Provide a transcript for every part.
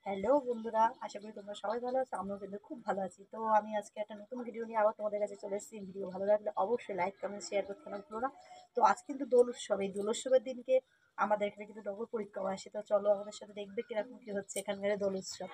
Hello বন্ধুরা, আশা করি তোমরা সবাই ভালো আছো। আমিও কিন্তু খুব ভালো আছি। তো আমি আজকে একটা নতুন ভিডিও নিয়ে আবার তোমাদের কাছে চলে এসেছি। ভিডিও ভালো লাগলে অবশ্যই লাইক কমেন্ট শেয়ার করতে না ভুলো না। তো আজ কিন্তু দোল উৎসব, এই দোল উৎসবের দিনকে আমাদের এখানে কিন্তু নগর পরিক্রমা আসে। তো চলো আমাদের সাথে দেখবে কিরকম কি হচ্ছে এখানকার দোল উৎসব।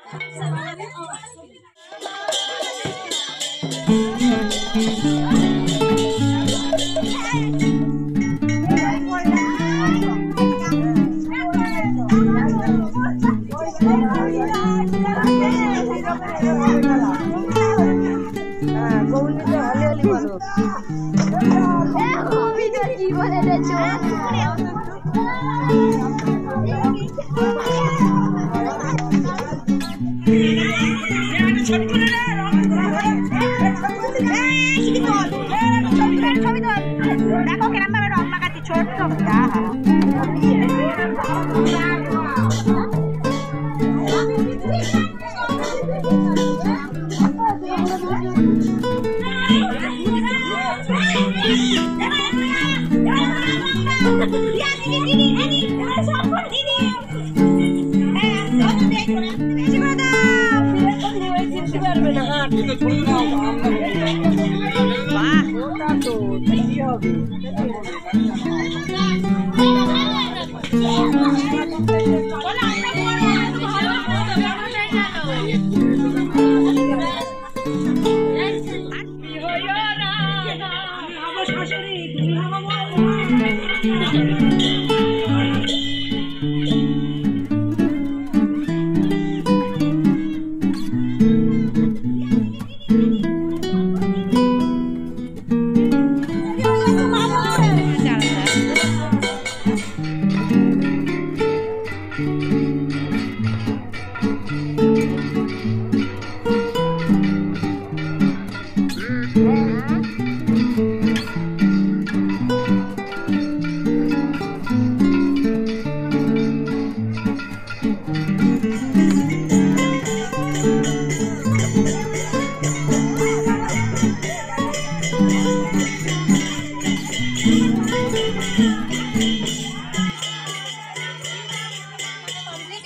দেখো কিরম ভাবে রং লাগাচ্ছি ছোট্ট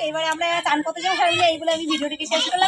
এবারে আমরা চান করতে যাবো, এইগুলো আমি ভিডিওটিকে শেষ করলাম।